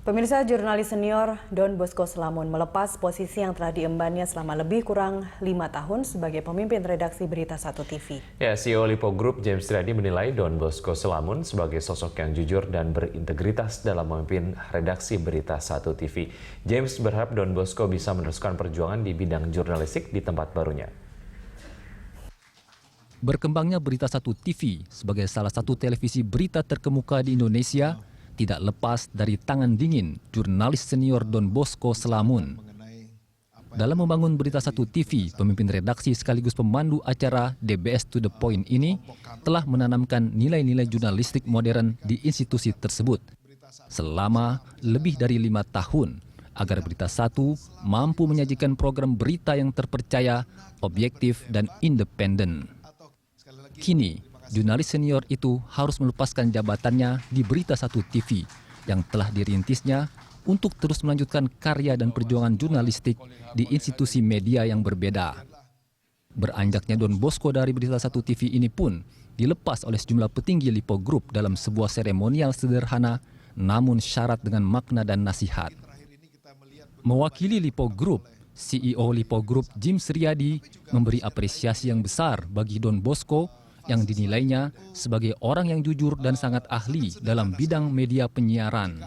Pemirsa, jurnalis senior Don Bosco Slamun melepas posisi yang telah diembannya selama lebih kurang 5 tahun sebagai pemimpin redaksi Berita Satu TV. Ya, CEO Lipo Group James Riyadi menilai Don Bosco Slamun sebagai sosok yang jujur dan berintegritas dalam memimpin redaksi Berita Satu TV. James berharap Don Bosco bisa meneruskan perjuangan di bidang jurnalistik di tempat barunya. Berkembangnya Berita Satu TV sebagai salah satu televisi berita terkemuka di Indonesia tidak lepas dari tangan dingin jurnalis senior Don Bosco Slamun. Dalam membangun Berita Satu TV, pemimpin redaksi sekaligus pemandu acara DBS to the Point ini telah menanamkan nilai-nilai jurnalistik modern di institusi tersebut selama lebih dari 5 tahun agar Berita Satu mampu menyajikan program berita yang terpercaya, objektif, dan independen. Kini, jurnalis senior itu harus melepaskan jabatannya di Berita Satu TV yang telah dirintisnya untuk terus melanjutkan karya dan perjuangan jurnalistik di institusi media yang berbeda. Beranjaknya Don Bosco dari Berita Satu TV ini pun dilepas oleh sejumlah petinggi Lipo Group dalam sebuah seremonial sederhana namun syarat dengan makna dan nasihat. Mewakili Lipo Group, CEO Lipo Group James Riyadi memberi apresiasi yang besar bagi Don Bosco yang dinilainya sebagai orang yang jujur dan sangat ahli dalam bidang media penyiaran.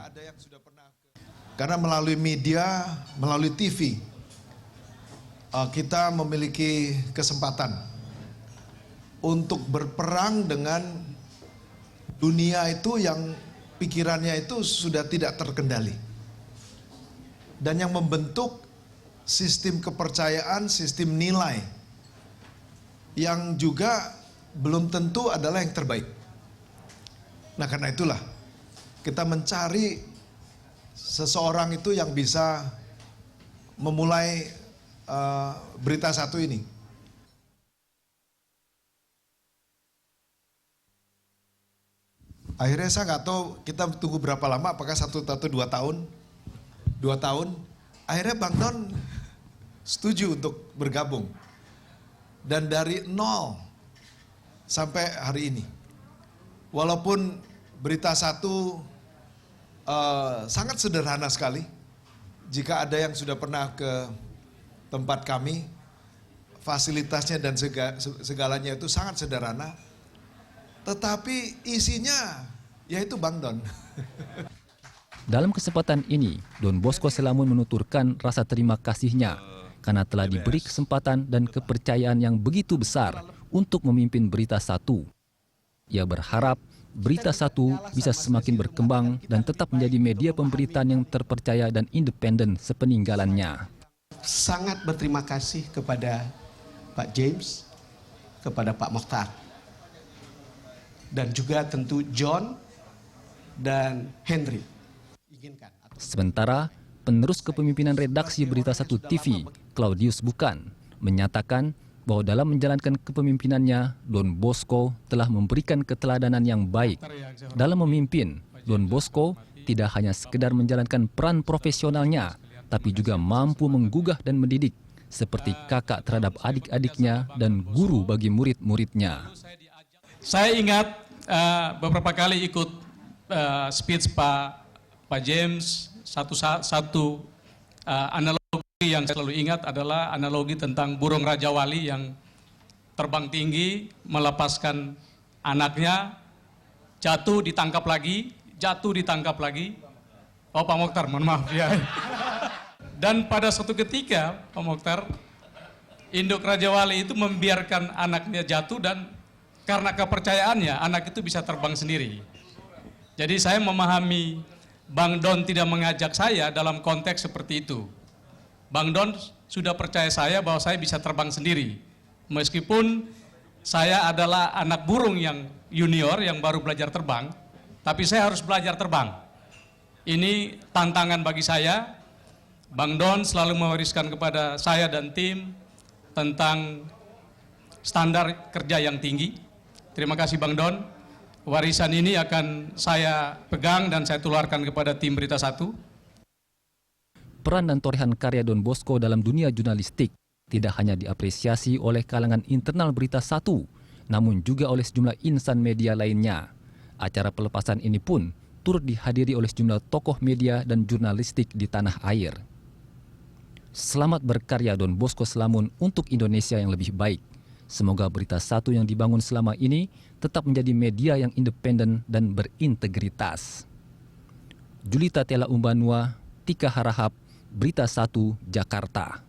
Karena melalui media, melalui TV, kita memiliki kesempatan untuk berperang dengan dunia itu yang pikirannya itu sudah tidak terkendali. Dan yang membentuk sistem kepercayaan, sistem nilai yang juga belum tentu adalah yang terbaik. Nah, karena itulah kita mencari seseorang itu yang bisa memulai Berita Satu ini. Akhirnya saya nggak tahu kita tunggu berapa lama, apakah 1 atau 2 tahun. 2 tahun, akhirnya Bang Don setuju untuk bergabung. Dan dari nol sampai hari ini, walaupun Berita Satu sangat sederhana sekali. Jika ada yang sudah pernah ke tempat kami, fasilitasnya dan segalanya itu sangat sederhana. Tetapi isinya yaitu Bang Don. Dalam kesempatan ini, Don Bosco Slamun menuturkan rasa terima kasihnya karena telah diberi kesempatan dan kepercayaan yang begitu besar untuk memimpin Berita Satu. Ia berharap Berita Satu bisa semakin berkembang dan tetap menjadi media pemberitaan yang terpercaya dan independen sepeninggalannya. Sangat berterima kasih kepada Pak James, kepada Pak Mokhtar, dan juga tentu John dan Henry. Sementara, penerus kepemimpinan redaksi Berita Satu TV, Claudius Bukan, menyatakan bahwa dalam menjalankan kepemimpinannya, Don Bosco telah memberikan keteladanan yang baik. Dalam memimpin, Don Bosco tidak hanya sekedar menjalankan peran profesionalnya, tapi juga mampu menggugah dan mendidik, seperti kakak terhadap adik-adiknya dan guru bagi murid-muridnya. Saya ingat beberapa kali ikut speech Pak James, satu analogi yang saya selalu ingat adalah analogi tentang burung Raja Wali yang terbang tinggi, melepaskan anaknya, jatuh ditangkap lagi. Oh, Pak Mokhtar, mohon maaf ya. Dan pada suatu ketika, Pak Mokhtar, induk Raja Wali itu membiarkan anaknya jatuh dan karena kepercayaannya, anak itu bisa terbang sendiri. Jadi saya memahami Bang Don tidak mengajak saya dalam konteks seperti itu. Bang Don sudah percaya saya bahwa saya bisa terbang sendiri. Meskipun saya adalah anak burung yang junior yang baru belajar terbang, tapi saya harus belajar terbang. Ini tantangan bagi saya. Bang Don selalu mewariskan kepada saya dan tim tentang standar kerja yang tinggi. Terima kasih Bang Don. Warisan ini akan saya pegang dan saya tularkan kepada tim Berita Satu. Peran dan torehan karya Don Bosco dalam dunia jurnalistik tidak hanya diapresiasi oleh kalangan internal Berita Satu, namun juga oleh sejumlah insan media lainnya. Acara pelepasan ini pun turut dihadiri oleh sejumlah tokoh media dan jurnalistik di tanah air. Selamat berkarya Don Bosco Selamun untuk Indonesia yang lebih baik. Semoga Berita Satu yang dibangun selama ini tetap menjadi media yang independen dan berintegritas. Julita Tela Umbanua, Tika Harahap, Berita Satu, Jakarta.